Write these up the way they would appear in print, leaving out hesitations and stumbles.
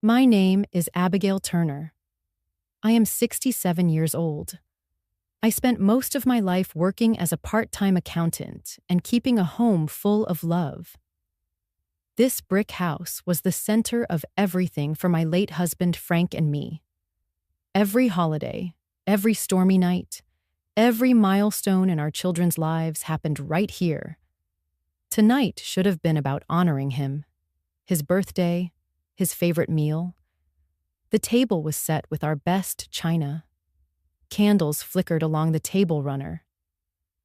My name is Abigail Turner. I am 67 years old. I spent most of my life working as a part-time accountant and keeping a home full of love. This brick house was the center of everything for my late husband Frank and me. Every holiday, every stormy night, every milestone in our children's lives happened right here. Tonight should have been about honoring him, his birthday, his favorite meal. The table was set with our best china. Candles flickered along the table runner.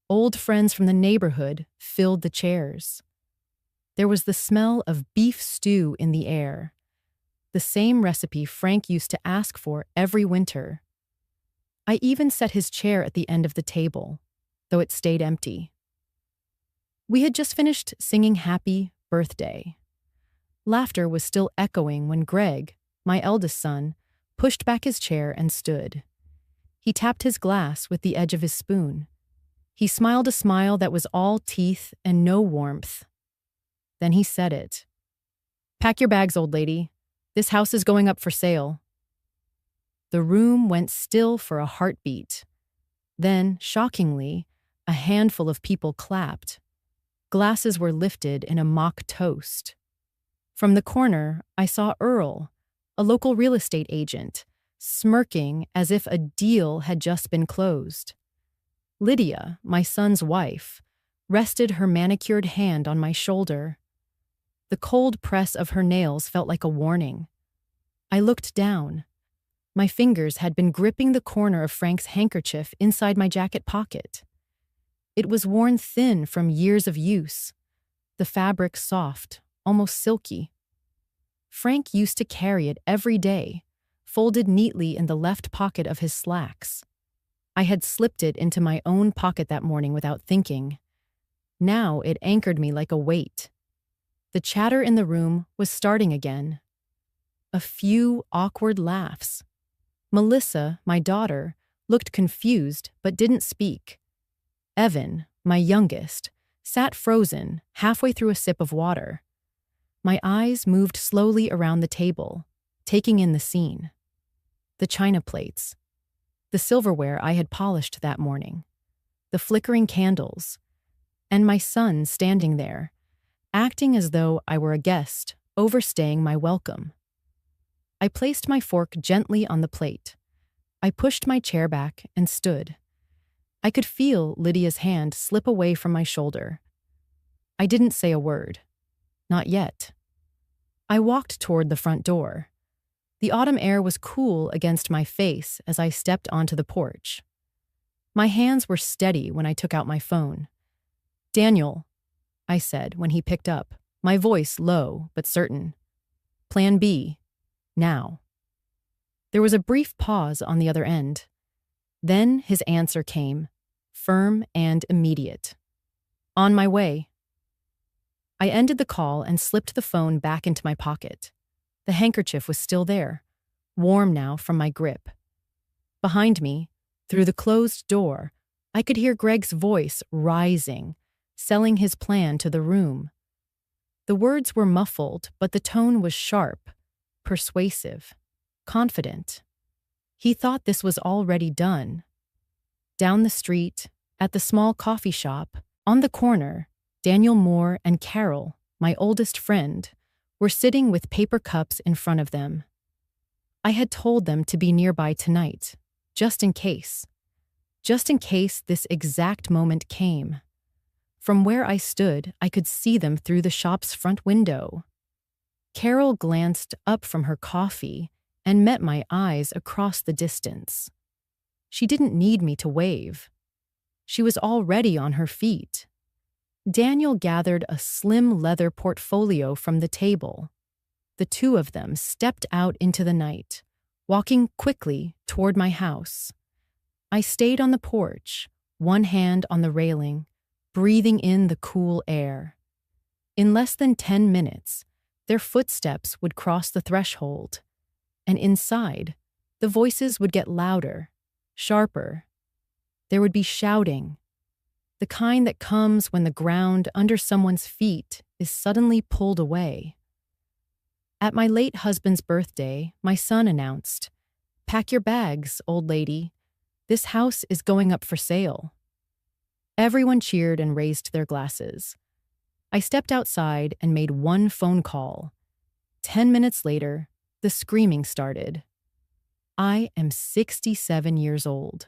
Old friends from the neighborhood filled the chairs. There was the smell of beef stew in the air, the same recipe Frank used to ask for every winter. I even set his chair at the end of the table, though it stayed empty. We had just finished singing Happy Birthday. Laughter was still echoing when Greg, my eldest son, pushed back his chair and stood. He tapped his glass with the edge of his spoon. He smiled a smile that was all teeth and no warmth. Then he said it. "Pack your bags, old lady. This house is going up for sale." The room went still for a heartbeat. Then, shockingly, a handful of people clapped. Glasses were lifted in a mock toast. From the corner, I saw Earl, a local real estate agent, smirking as if a deal had just been closed. Lydia, my son's wife, rested her manicured hand on my shoulder. The cold press of her nails felt like a warning. I looked down. My fingers had been gripping the corner of Frank's handkerchief inside my jacket pocket. It was worn thin from years of use, the fabric soft, almost silky. Frank used to carry it every day, folded neatly in the left pocket of his slacks. I had slipped it into my own pocket that morning without thinking. Now it anchored me like a weight. The chatter in the room was starting again. A few awkward laughs. Melissa, my daughter, looked confused but didn't speak. Evan, my youngest, sat frozen halfway through a sip of water. My eyes moved slowly around the table, taking in the scene. The china plates, the silverware I had polished that morning, the flickering candles, and my son standing there, acting as though I were a guest, overstaying my welcome. I placed my fork gently on the plate. I pushed my chair back and stood. I could feel Lydia's hand slip away from my shoulder. I didn't say a word. Not yet. I walked toward the front door. The autumn air was cool against my face as I stepped onto the porch. My hands were steady when I took out my phone. "Daniel," I said when he picked up, my voice low but certain. "Plan B. Now." There was a brief pause on the other end. Then his answer came, firm and immediate. "On my way." I ended the call and slipped the phone back into my pocket. The handkerchief was still there, warm now from my grip. Behind me, through the closed door, I could hear Greg's voice rising, selling his plan to the room. The words were muffled, but the tone was sharp, persuasive, confident. He thought this was already done. Down the street, at the small coffee shop, on the corner, Daniel Moore and Carol, my oldest friend, were sitting with paper cups in front of them. I had told them to be nearby tonight, just in case. Just in case this exact moment came. From where I stood, I could see them through the shop's front window. Carol glanced up from her coffee and met my eyes across the distance. She didn't need me to wave. She was already on her feet. Daniel gathered a slim leather portfolio from the table. The two of them stepped out into the night, walking quickly toward my house. I stayed on the porch, one hand on the railing, breathing in the cool air. In less than 10 minutes, their footsteps would cross the threshold, and inside, the voices would get louder, sharper. There would be shouting, the kind that comes when the ground under someone's feet is suddenly pulled away. At my late husband's birthday, my son announced, "Pack your bags, old lady. This house is going up for sale." Everyone cheered and raised their glasses. I stepped outside and made one phone call. 10 minutes later, the screaming started. I am 67 years old.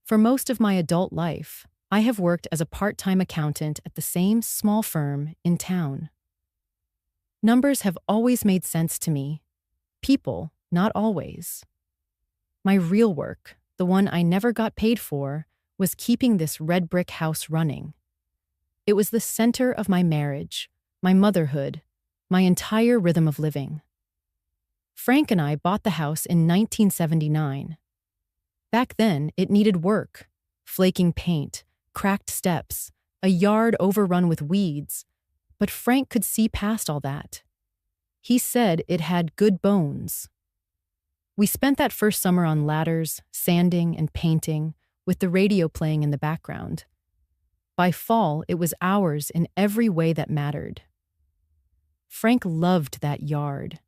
For most of my adult life, I have worked as a part-time accountant at the same small firm in town. Numbers have always made sense to me. People, not always. My real work, the one I never got paid for, was keeping this red brick house running. It was the center of my marriage, my motherhood, my entire rhythm of living. Frank and I bought the house in 1979. Back then, it needed work, flaking paint, cracked steps, a yard overrun with weeds, but Frank could see past all that. He said it had good bones. We spent that first summer on ladders, sanding and painting, with the radio playing in the background. By fall, it was ours in every way that mattered. Frank loved that yard.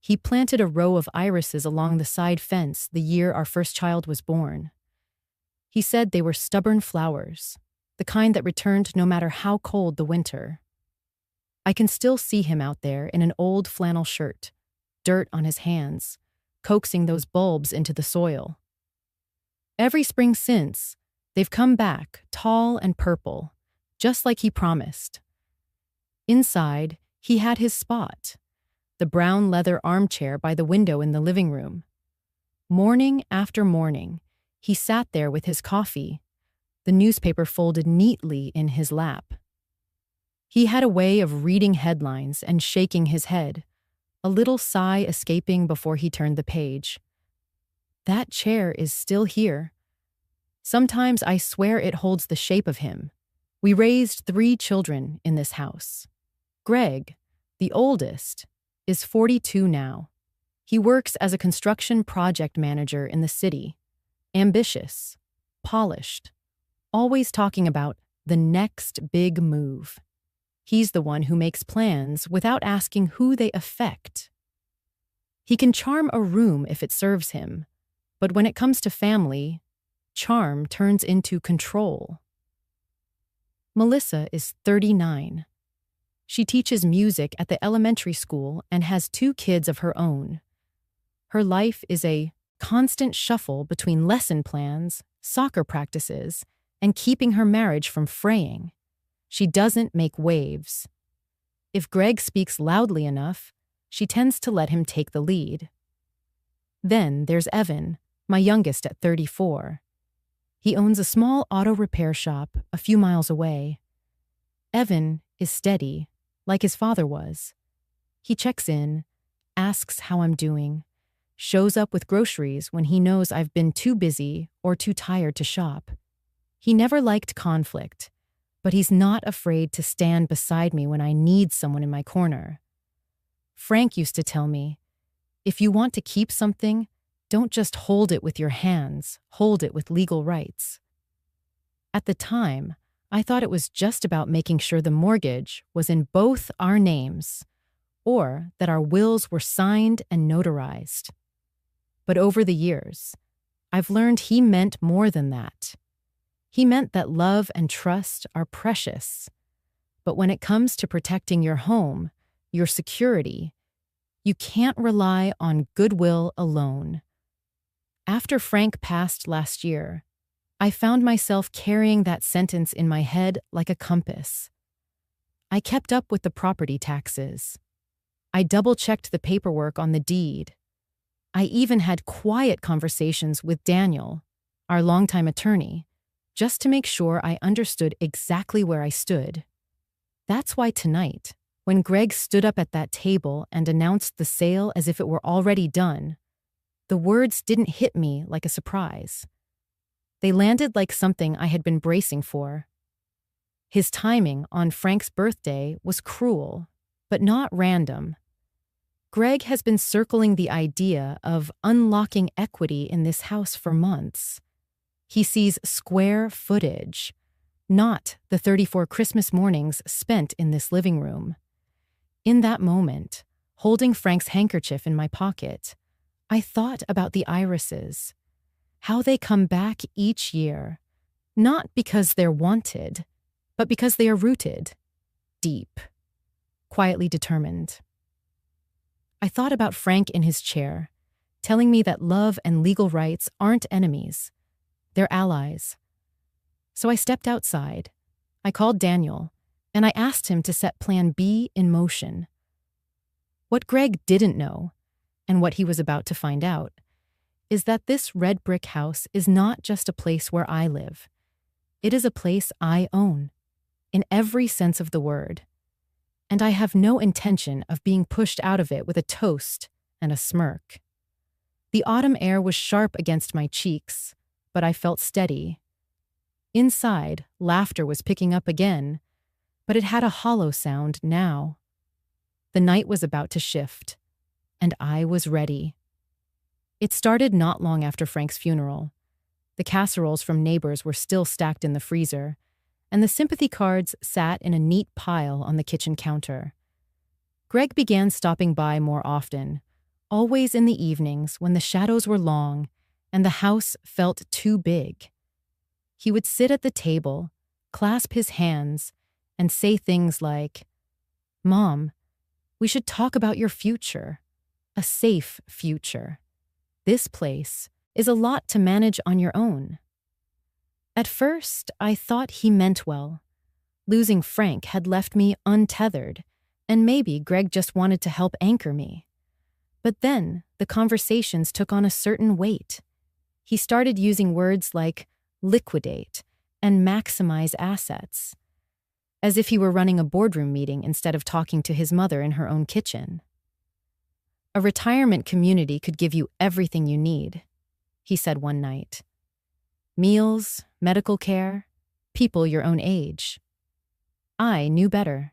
He planted a row of irises along the side fence the year our first child was born. He said they were stubborn flowers, the kind that returned no matter how cold the winter. I can still see him out there in an old flannel shirt, dirt on his hands, coaxing those bulbs into the soil. Every spring since, they've come back, tall and purple, just like he promised. Inside, he had his spot, the brown leather armchair by the window in the living room. Morning after morning, he sat there with his coffee, the newspaper folded neatly in his lap. He had a way of reading headlines and shaking his head, a little sigh escaping before he turned the page. That chair is still here. Sometimes I swear it holds the shape of him. We raised 3 children in this house. Greg, the oldest, is 42 now. He works as a construction project manager in the city. Ambitious, polished, always talking about the next big move. He's the one who makes plans without asking who they affect. He can charm a room if it serves him, but when it comes to family, charm turns into control. Melissa is 39. She teaches music at the elementary school and has 2 kids of her own. Her life is a constant shuffle between lesson plans, soccer practices, and keeping her marriage from fraying. She doesn't make waves. If Greg speaks loudly enough, she tends to let him take the lead. Then there's Evan, my youngest at 34. He owns a small auto repair shop a few miles away. Evan is steady, like his father was. He checks in, asks how I'm doing, shows up with groceries when he knows I've been too busy or too tired to shop. He never liked conflict, but he's not afraid to stand beside me when I need someone in my corner. Frank used to tell me, if you want to keep something, don't just hold it with your hands, hold it with legal rights. At the time, I thought it was just about making sure the mortgage was in both our names, or that our wills were signed and notarized. But over the years, I've learned he meant more than that. He meant that love and trust are precious. But when it comes to protecting your home, your security, you can't rely on goodwill alone. After Frank passed last year, I found myself carrying that sentence in my head like a compass. I kept up with the property taxes. I double-checked the paperwork on the deed. I even had quiet conversations with Daniel, our longtime attorney, just to make sure I understood exactly where I stood. That's why tonight, when Greg stood up at that table and announced the sale as if it were already done, the words didn't hit me like a surprise. They landed like something I had been bracing for. His timing on Frank's birthday was cruel, but not random. Greg has been circling the idea of unlocking equity in this house for months. He sees square footage, not the 34 Christmas mornings spent in this living room. In that moment, Holding Frank's handkerchief in my pocket, I thought about the irises, how they come back each year, not because they're wanted, but because they are rooted, deep, quietly determined. I thought about Frank in his chair, telling me that love and legal rights aren't enemies, they're allies. So I stepped outside. I called Daniel, and I asked him to set Plan B in motion. What Greg didn't know, and what he was about to find out, is that this red brick house is not just a place where I live. It is a place I own, in every sense of the word. And I have no intention of being pushed out of it with a toast and a smirk. The autumn air was sharp against my cheeks, but I felt steady. Inside, laughter was picking up again, but it had a hollow sound now. The night was about to shift, and I was ready. It started not long after Frank's funeral. The casseroles from neighbors were still stacked in the freezer, and the sympathy cards sat in a neat pile on the kitchen counter. Greg began stopping by more often, always in the evenings when the shadows were long and the house felt too big. He would sit at the table, clasp his hands, and say things like, "Mom, we should talk about your future, a safe future. This place is a lot to manage on your own." At first, I thought he meant well. Losing Frank had left me untethered, and maybe Greg just wanted to help anchor me. But then, the conversations took on a certain weight. He started using words like liquidate and maximize assets, as if he were running a boardroom meeting instead of talking to his mother in her own kitchen. "A retirement community could give you everything you need," he said one night. "Meals, medical care, people your own age." I knew better.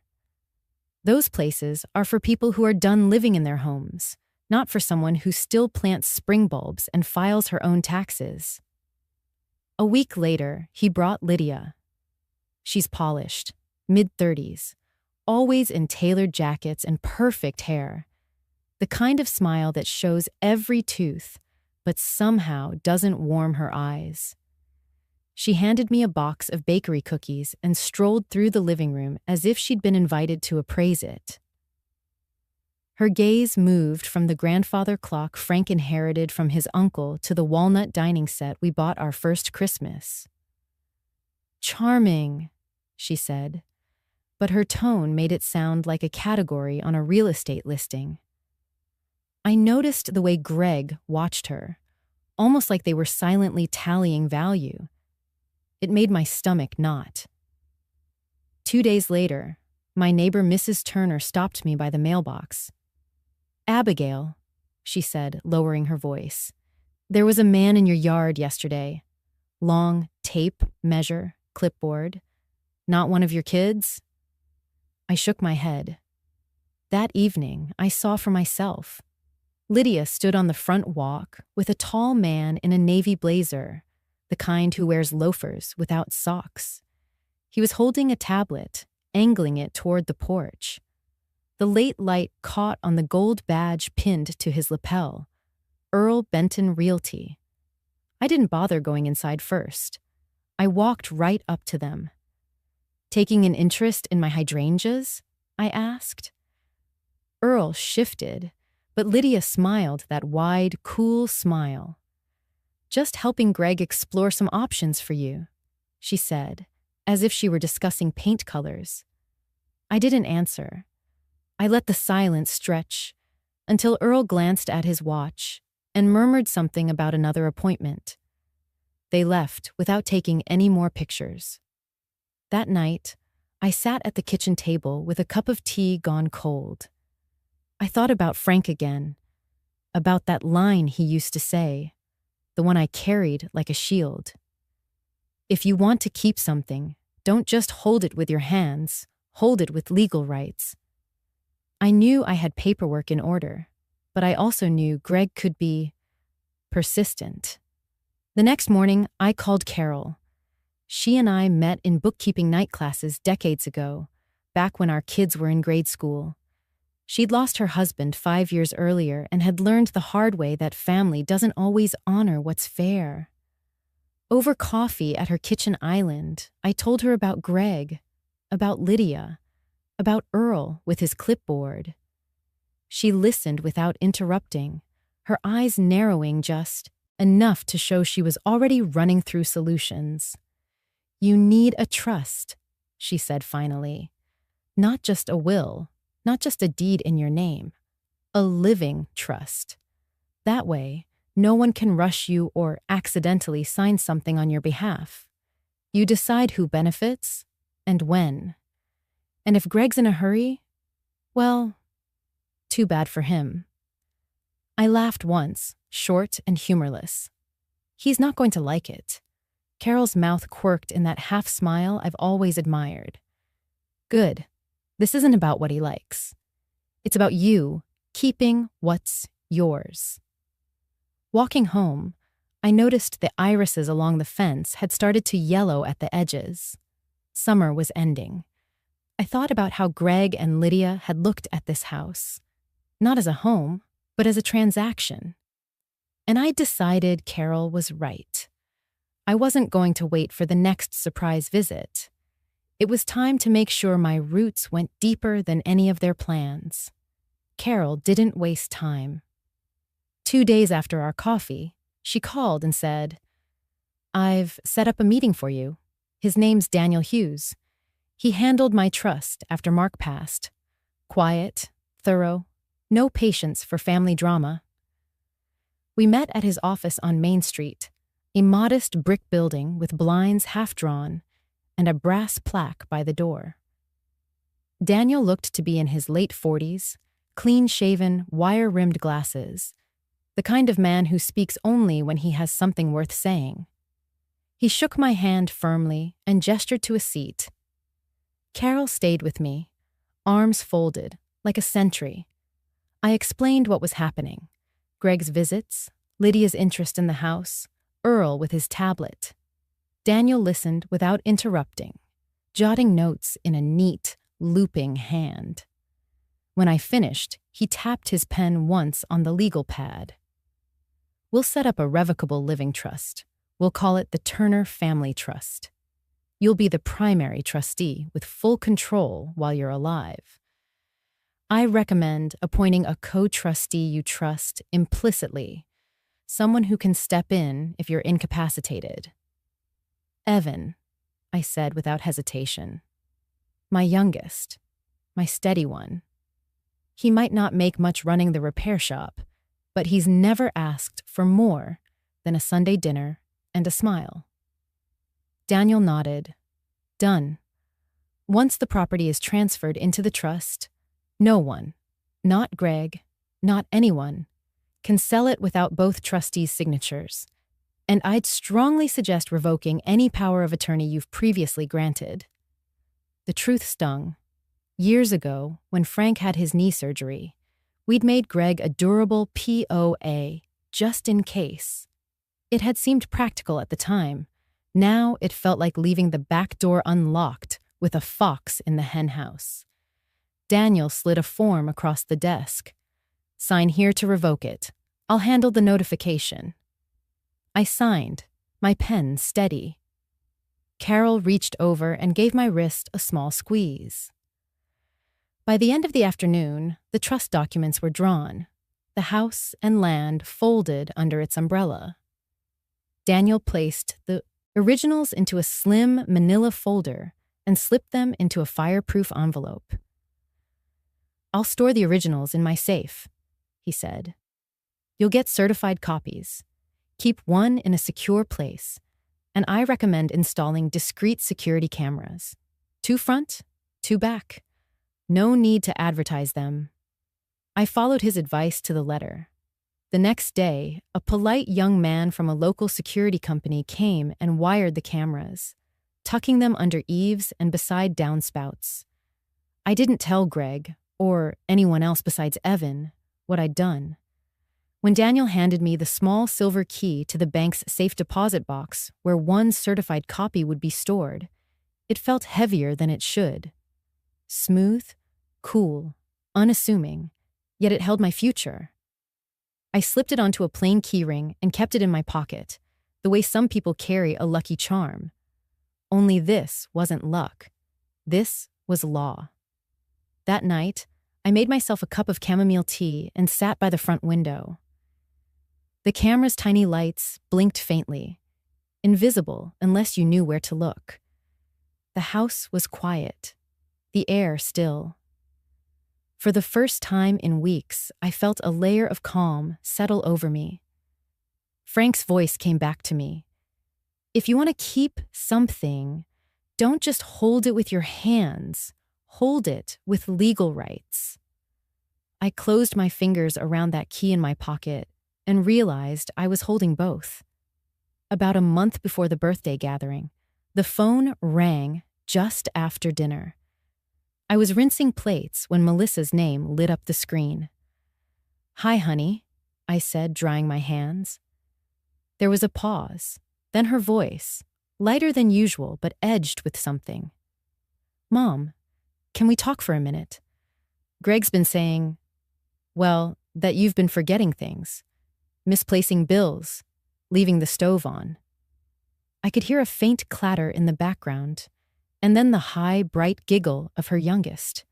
Those places are for people who are done living in their homes, not for someone who still plants spring bulbs and files her own taxes. A week later, he brought Lydia. She's polished, mid-30s, always in tailored jackets and perfect hair. The kind of smile that shows every tooth, but somehow doesn't warm her eyes. She handed me a box of bakery cookies and strolled through the living room as if she'd been invited to appraise it. Her gaze moved from the grandfather clock Frank inherited from his uncle to the walnut dining set we bought our first Christmas. "Charming," she said, but her tone made it sound like a category on a real estate listing. I noticed the way Greg watched her, almost like they were silently tallying value. It made my stomach knot. 2 days later, my neighbor Mrs. Turner stopped me by the mailbox. "Abigail," she said, lowering her voice, "there was a man in your yard yesterday. Long tape measure, clipboard. Not one of your kids?" I shook my head. That evening, I saw for myself. Lydia stood on the front walk with a tall man in a navy blazer, the kind who wears loafers without socks. He was holding a tablet, angling it toward the porch. The late light caught on the gold badge pinned to his lapel, Earl Benton Realty. I didn't bother going inside first. I walked right up to them. "Taking an interest in my hydrangeas?" I asked. Earl shifted, but Lydia smiled that wide, cool smile. "Just helping Greg explore some options for you," she said, as if she were discussing paint colors. I didn't answer. I let the silence stretch until Earl glanced at his watch and murmured something about another appointment. They left without taking any more pictures. That night, I sat at the kitchen table with a cup of tea gone cold. I thought about Frank again, about that line he used to say, the one I carried like a shield. "If you want to keep something, don't just hold it with your hands, hold it with legal rights." I knew I had paperwork in order, but I also knew Greg could be persistent. The next morning, I called Carol. She and I met in bookkeeping night classes decades ago, back when our kids were in grade school. She'd lost her husband 5 years earlier and had learned the hard way that family doesn't always honor what's fair. Over coffee at her kitchen island, I told her about Greg, about Lydia, about Earl with his clipboard. She listened without interrupting, her eyes narrowing just enough to show she was already running through solutions. "You need a trust," she said finally. "Not just a will, not just a deed in your name. A living trust. That way, no one can rush you or accidentally sign something on your behalf. You decide who benefits and when. And if Greg's in a hurry, well, too bad for him." I laughed once, short and humorless. He's not going to like it. Carol's mouth quirked in that half smile I've always admired. Good. This isn't about what he likes. It's about you keeping what's yours. Walking home, I noticed the irises along the fence had started to yellow at the edges. Summer was ending. I thought about how Greg and Lydia had looked at this house, not as a home, but as a transaction. And I decided Carol was right. I wasn't going to wait for the next surprise visit. It was time to make sure my roots went deeper than any of their plans. Carol didn't waste time. 2 days after our coffee, she called and said, "I've set up a meeting for you. His name's Daniel Hughes. He handled my trust after Mark passed. Quiet, thorough, no patience for family drama." We met at his office on Main Street, a modest brick building with blinds half drawn and a brass plaque by the door. Daniel looked to be in his late 40s, clean-shaven, wire-rimmed glasses, the kind of man who speaks only when he has something worth saying. He shook my hand firmly and gestured to a seat. Carol stayed with me, arms folded, like a sentry. I explained what was happening: Greg's visits, Lydia's interest in the house, Earl with his tablet. Daniel listened without interrupting, jotting notes in a neat, looping hand. When I finished, he tapped his pen once on the legal pad. "We'll set up a revocable living trust. We'll call it the Turner Family Trust. You'll be the primary trustee with full control while you're alive. I recommend appointing a co-trustee you trust implicitly, someone who can step in if you're incapacitated." "Evan," I said without hesitation. "My youngest, my steady one. He might not make much running the repair shop, but he's never asked for more than a Sunday dinner and a smile." Daniel nodded. "Done. Once the property is transferred into the trust, no one, not Greg, not anyone, can sell it without both trustees' signatures. And I'd strongly suggest revoking any power of attorney you've previously granted." The truth stung. Years ago, when Frank had his knee surgery, we'd made Greg a durable POA, just in case. It had seemed practical at the time. Now it felt like leaving the back door unlocked with a fox in the henhouse. Daniel slid a form across the desk. "Sign here to revoke it. I'll handle the notification." I signed, my pen steady. Carol reached over and gave my wrist a small squeeze. By the end of the afternoon, the trust documents were drawn, the house and land folded under its umbrella. Daniel placed the originals into a slim manila folder and slipped them into a fireproof envelope. "I'll store the originals in my safe," he said. "You'll get certified copies. Keep one in a secure place, and I recommend installing discrete security cameras. 2 front, 2 back. No need to advertise them." I followed his advice to the letter. The next day, a polite young man from a local security company came and wired the cameras, tucking them under eaves and beside downspouts. I didn't tell Greg, or anyone else besides Evan, what I'd done. When Daniel handed me the small silver key to the bank's safe deposit box where one certified copy would be stored, it felt heavier than it should. Smooth, cool, unassuming, yet it held my future. I slipped it onto a plain keyring and kept it in my pocket, the way some people carry a lucky charm. Only this wasn't luck. This was law. That night, I made myself a cup of chamomile tea and sat by the front window. The camera's tiny lights blinked faintly, invisible unless you knew where to look. The house was quiet, the air still. For the first time in weeks, I felt a layer of calm settle over me. Frank's voice came back to me. If you want to keep something, don't just hold it with your hands, hold it with legal rights. I closed my fingers around that key in my pocket and realized I was holding both. About a month before the birthday gathering, the phone rang just after dinner. I was rinsing plates when Melissa's name lit up the screen. "Hi, honey," I said, drying my hands. There was a pause, then her voice, lighter than usual but edged with something. "Mom, can we talk for a minute? Greg's been saying, well, that you've been forgetting things, misplacing bills, leaving the stove on." I could hear a faint clatter in the background, and then the high, bright giggle of her youngest.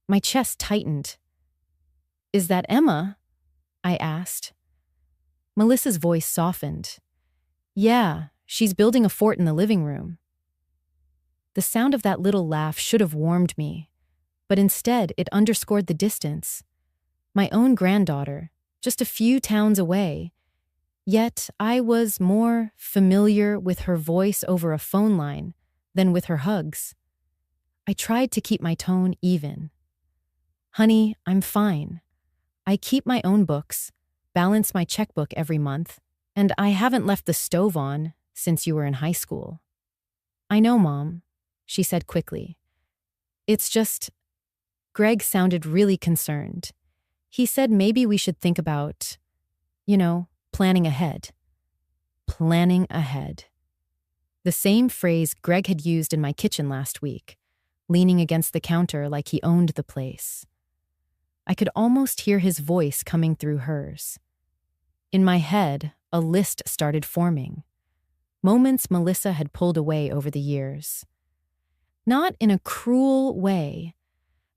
My chest tightened. "Is that Emma?" I asked. Melissa's voice softened. "Yeah, she's building a fort in the living room." The sound of that little laugh should have warmed me, but instead it underscored the distance. My own granddaughter, just a few towns away, yet I was more familiar with her voice over a phone line than with her hugs. I tried to keep my tone even. "Honey, I'm fine. I keep my own books, balance my checkbook every month, and I haven't left the stove on since you were in high school." "I know, Mom," she said quickly. "It's just..." Greg sounded really concerned. He said maybe we should think about, planning ahead. Planning ahead. The same phrase Greg had used in my kitchen last week, leaning against the counter like he owned the place. I could almost hear his voice coming through hers. In my head, a list started forming. Moments Melissa had pulled away over the years. Not in a cruel way,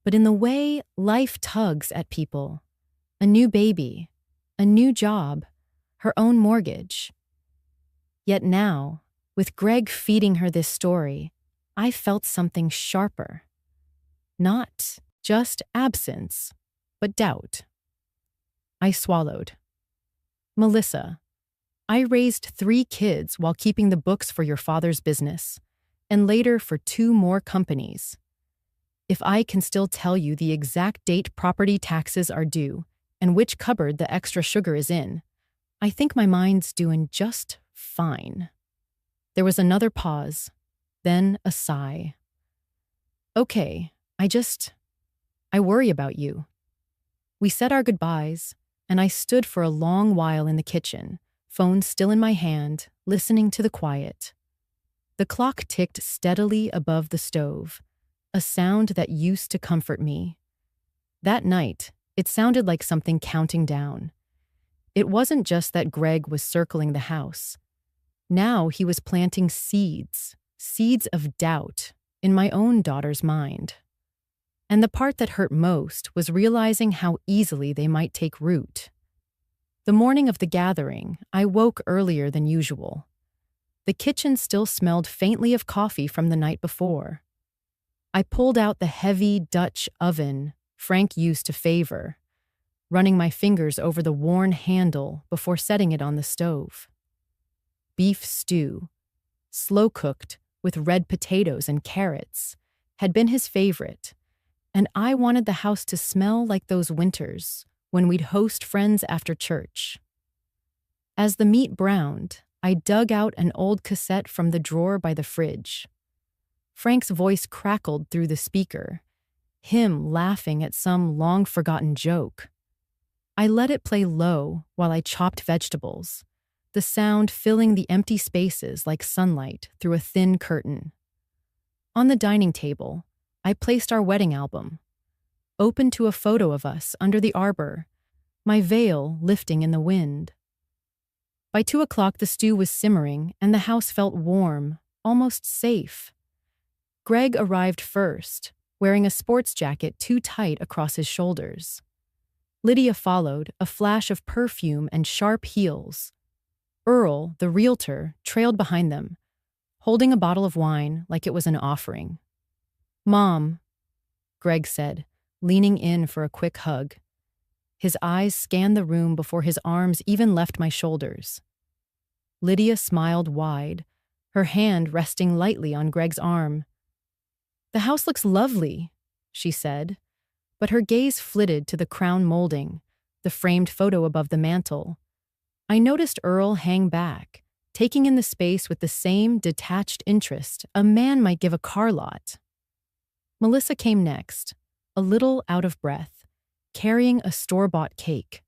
but in the way life tugs at people. A new baby, a new job, her own mortgage. Yet now, with Greg feeding her this story, I felt something sharper. Not just absence, but doubt. I swallowed. "Melissa, I raised 3 kids while keeping the books for your father's business, and later for 2 more companies. If I can still tell you the exact date property taxes are due and which cupboard the extra sugar is in, I think my mind's doing just fine." There was another pause, then a sigh. "Okay, I worry about you." We said our goodbyes, and I stood for a long while in the kitchen, phone still in my hand, listening to the quiet. The clock ticked steadily above the stove, a sound that used to comfort me. That night, it sounded like something counting down. It wasn't just that Greg was circling the house. Now he was planting seeds of doubt in my own daughter's mind. And the part that hurt most was realizing how easily they might take root. The morning of the gathering, I woke earlier than usual. The kitchen still smelled faintly of coffee from the night before. I pulled out the heavy Dutch oven Frank used to favor, running my fingers over the worn handle before setting it on the stove. Beef stew, slow-cooked with red potatoes and carrots, had been his favorite, and I wanted the house to smell like those winters when we'd host friends after church. As the meat browned, I dug out an old cassette from the drawer by the fridge. Frank's voice crackled through the speaker, him laughing at some long-forgotten joke. I let it play low while I chopped vegetables, the sound filling the empty spaces like sunlight through a thin curtain. On the dining table, I placed our wedding album. open to a photo of us under the arbor, my veil lifting in the wind. By 2 o'clock, the stew was simmering and the house felt warm, almost safe. Greg arrived first, wearing a sports jacket too tight across his shoulders. Lydia followed, a flash of perfume and sharp heels. Earl, the realtor, trailed behind them, holding a bottle of wine like it was an offering. "Mom," Greg said, leaning in for a quick hug. His eyes scanned the room before his arms even left my shoulders. Lydia smiled wide, her hand resting lightly on Greg's arm. "The house looks lovely," she said, but her gaze flitted to the crown molding, the framed photo above the mantel. I noticed Earl hang back, taking in the space with the same detached interest a man might give a car lot. Melissa came next, a little out of breath, carrying a store-bought cake.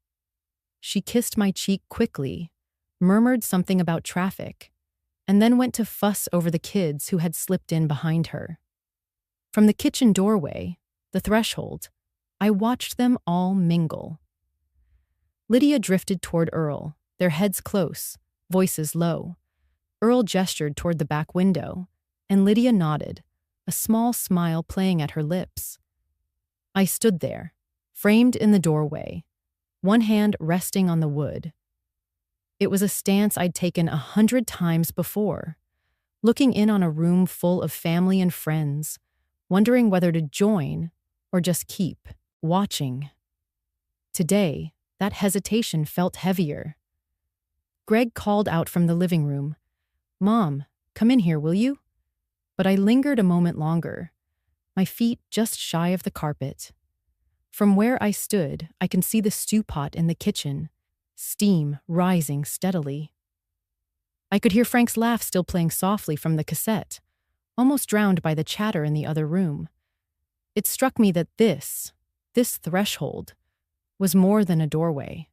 She kissed my cheek quickly, murmured something about traffic, and then went to fuss over the kids who had slipped in behind her. From the kitchen doorway, the threshold, I watched them all mingle. Lydia drifted toward Earl, their heads close, voices low. Earl gestured toward the back window, and Lydia nodded, a small smile playing at her lips. I stood there, framed in the doorway, one hand resting on the wood. It was a stance I'd taken 100 times before, looking in on a room full of family and friends, wondering whether to join or just keep watching. Today, that hesitation felt heavier. Greg called out from the living room, "Mom, come in here, will you?" But I lingered a moment longer, my feet just shy of the carpet. From where I stood, I can see the stew pot in the kitchen, steam rising steadily. I could hear Frank's laugh still playing softly from the cassette, almost drowned by the chatter in the other room. It struck me that this threshold, was more than a doorway.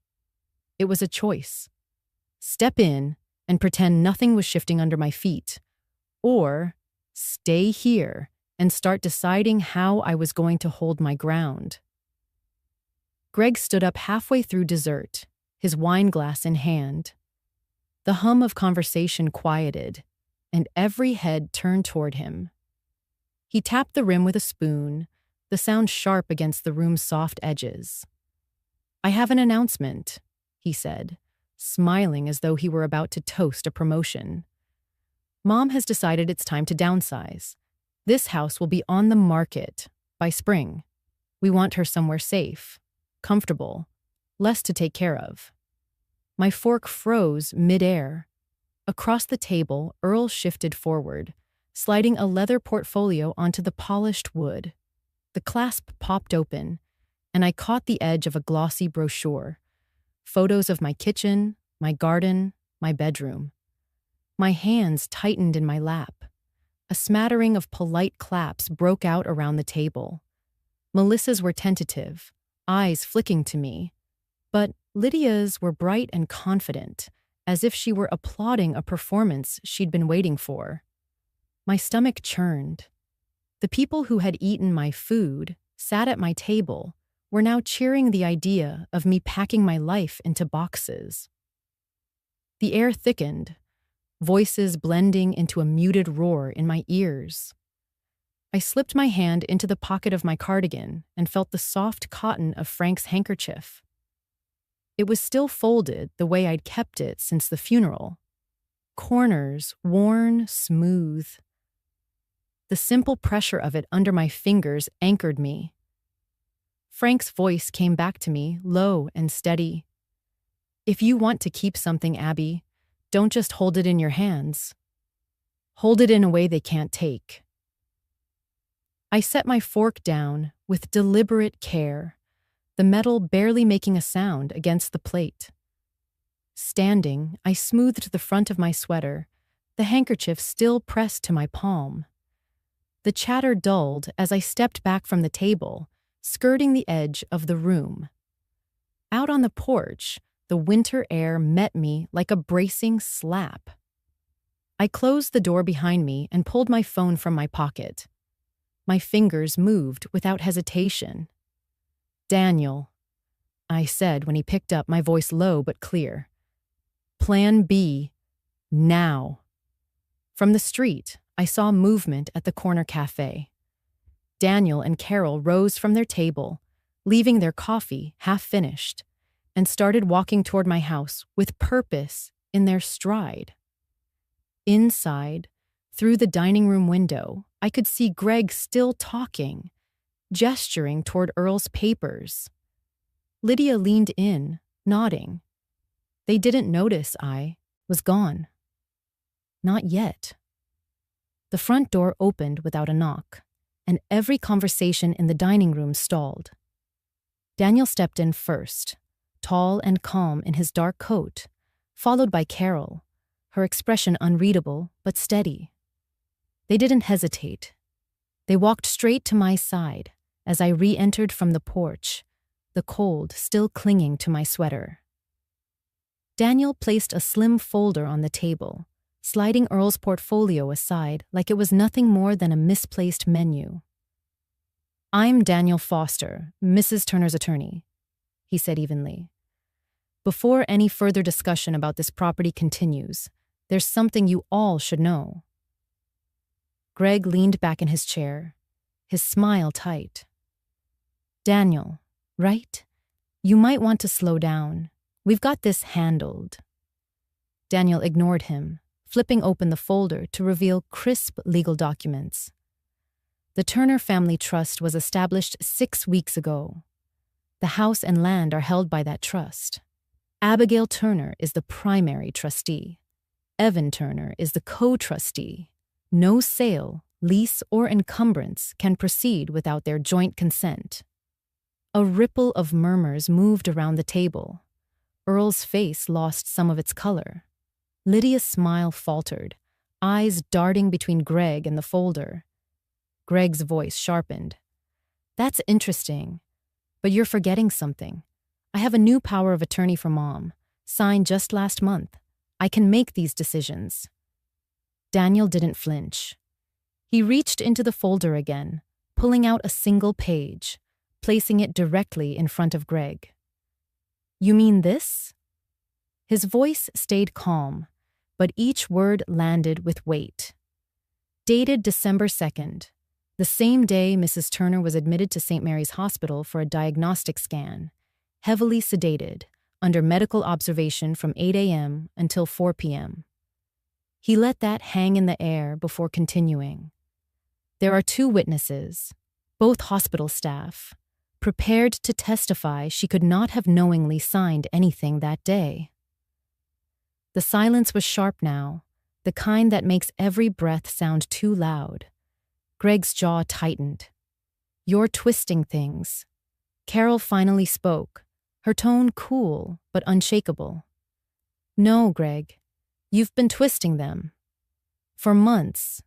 It was a choice. Step in and pretend nothing was shifting under my feet, or stay here and start deciding how I was going to hold my ground. Greg stood up halfway through dessert, his wine glass in hand. The hum of conversation quieted, and every head turned toward him. He tapped the rim with a spoon, the sound sharp against the room's soft edges. "I have an announcement," he said, smiling as though he were about to toast a promotion. "Mom has decided it's time to downsize. This house will be on the market by spring. We want her somewhere safe, comfortable, less to take care of." My fork froze midair. Across the table, Earl shifted forward, sliding a leather portfolio onto the polished wood. The clasp popped open, and I caught the edge of a glossy brochure. Photos of my kitchen, my garden, my bedroom. My hands tightened in my lap. A smattering of polite claps broke out around the table. Melissa's were tentative, eyes flicking to me, but Lydia's were bright and confident, as if she were applauding a performance she'd been waiting for. My stomach churned. The people who had eaten my food, sat at my table, were now cheering the idea of me packing my life into boxes. The air thickened, voices blending into a muted roar in my ears. I slipped my hand into the pocket of my cardigan and felt the soft cotton of Frank's handkerchief. It was still folded the way I'd kept it since the funeral. Corners worn smooth. The simple pressure of it under my fingers anchored me. Frank's voice came back to me, low and steady. "If you want to keep something, Abby, don't just hold it in your hands. Hold it in a way they can't take." I set my fork down with deliberate care, the metal barely making a sound against the plate. Standing, I smoothed the front of my sweater, the handkerchief still pressed to my palm. The chatter dulled as I stepped back from the table, skirting the edge of the room. Out on the porch, the winter air met me like a bracing slap. I closed the door behind me and pulled my phone from my pocket. My fingers moved without hesitation. Daniel, I said when he picked up, my voice low but clear. Plan B, now. From the street, I saw movement at the corner cafe. Daniel and Carol rose from their table, leaving their coffee half finished, and started walking toward my house with purpose in their stride. Inside, through the dining room window, I could see Greg still talking, gesturing toward Earl's papers. Lydia leaned in, nodding. They didn't notice I was gone. Not yet. The front door opened without a knock, and every conversation in the dining room stalled. Daniel stepped in first, tall and calm in his dark coat, followed by Carol, her expression unreadable but steady. They didn't hesitate. They walked straight to my side as I re-entered from the porch, the cold still clinging to my sweater. Daniel placed a slim folder on the table, sliding Earl's portfolio aside like it was nothing more than a misplaced menu. I'm Daniel Foster, Mrs. Turner's attorney, he said evenly. Before any further discussion about this property continues, there's something you all should know. Greg leaned back in his chair, his smile tight. Daniel, right? You might want to slow down. We've got this handled. Daniel ignored him, flipping open the folder to reveal crisp legal documents. The Turner Family Trust was established 6 weeks ago. The house and land are held by that trust. Abigail Turner is the primary trustee. Evan Turner is the co-trustee. No sale, lease, or encumbrance can proceed without their joint consent. A ripple of murmurs moved around the table. Earl's face lost some of its color. Lydia's smile faltered, eyes darting between Greg and the folder. Greg's voice sharpened. That's interesting, but you're forgetting something. I have a new power of attorney for Mom, signed just last month. I can make these decisions. Daniel didn't flinch. He reached into the folder again, pulling out a single page, placing it directly in front of Greg. You mean this? His voice stayed calm, but each word landed with weight. Dated December 2nd, the same day Mrs. Turner was admitted to St. Mary's Hospital for a diagnostic scan, heavily sedated, under medical observation from 8 a.m. until 4 p.m. He let that hang in the air before continuing. There are 2 witnesses, both hospital staff, prepared to testify she could not have knowingly signed anything that day. The silence was sharp now, the kind that makes every breath sound too loud. Greg's jaw tightened. You're twisting things. Carol finally spoke, her tone cool but unshakable. No, Greg, you've been twisting them. For months.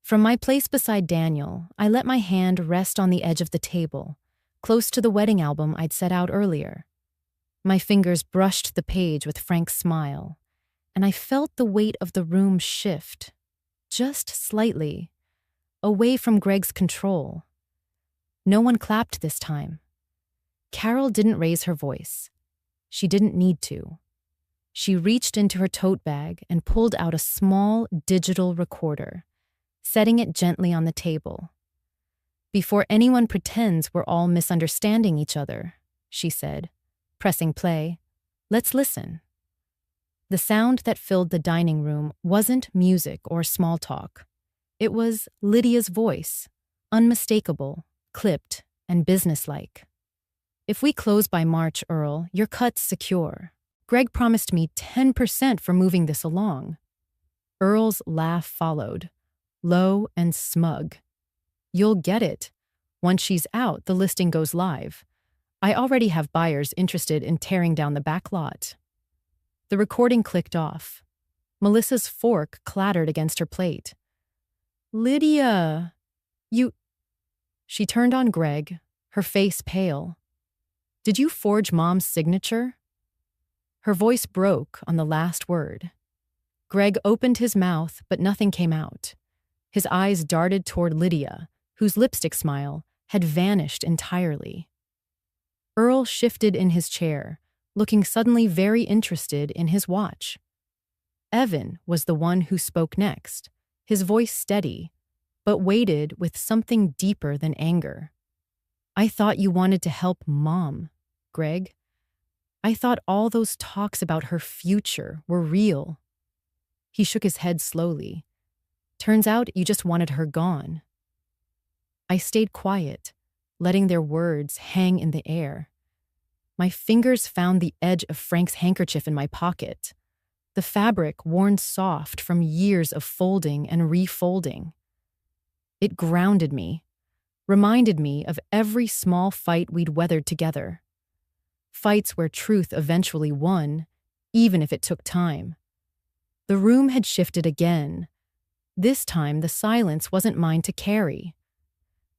From my place beside Daniel, I let my hand rest on the edge of the table, close to the wedding album I'd set out earlier. My fingers brushed the page with Frank's smile, and I felt the weight of the room shift, just slightly, away from Greg's control. No one clapped this time. Carol didn't raise her voice. She didn't need to. She reached into her tote bag and pulled out a small digital recorder, setting it gently on the table. Before anyone pretends we're all misunderstanding each other, she said, pressing play, let's listen. The sound that filled the dining room wasn't music or small talk. It was Lydia's voice, unmistakable, clipped, and businesslike. If we close by March, Earl, your cut's secure. Greg promised me 10% for moving this along. Earl's laugh followed, low and smug. You'll get it. Once she's out, the listing goes live. I already have buyers interested in tearing down the back lot. The recording clicked off. Melissa's fork clattered against her plate. Lydia, you... She turned on Greg, her face pale. Did you forge Mom's signature? Her voice broke on the last word. Greg opened his mouth, but nothing came out. His eyes darted toward Lydia, whose lipstick smile had vanished entirely. Earl shifted in his chair, looking suddenly very interested in his watch. Evan was the one who spoke next, his voice steady, but weighted with something deeper than anger. I thought you wanted to help Mom, Greg. I thought all those talks about her future were real. He shook his head slowly. Turns out you just wanted her gone. I stayed quiet, letting their words hang in the air. My fingers found the edge of Frank's handkerchief in my pocket, the fabric worn soft from years of folding and refolding. It grounded me, reminded me of every small fight we'd weathered together. Fights where truth eventually won, even if it took time. The room had shifted again. This time, the silence wasn't mine to carry.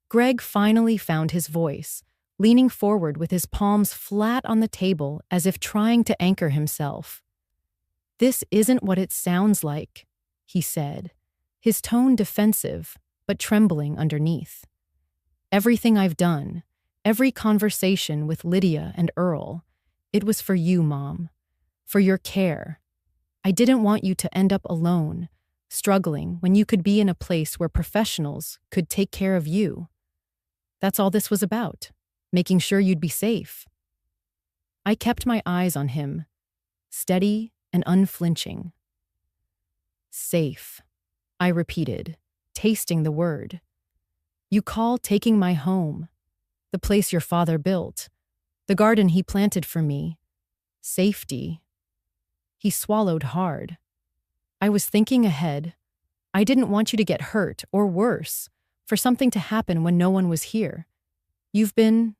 Greg finally found his voice, leaning forward with his palms flat on the table as if trying to anchor himself. This isn't what it sounds like, he said, his tone defensive, but trembling underneath. Everything I've done, every conversation with Lydia and Earl, it was for you, Mom, for your care. I didn't want you to end up alone, struggling when you could be in a place where professionals could take care of you. That's all this was about, making sure you'd be safe. I kept my eyes on him, steady and unflinching. Safe, I repeated, tasting the word. You call taking my home, the place your father built, the garden he planted for me, safety. He swallowed hard. I was thinking ahead. I didn't want you to get hurt, or worse, for something to happen when no one was here. You've been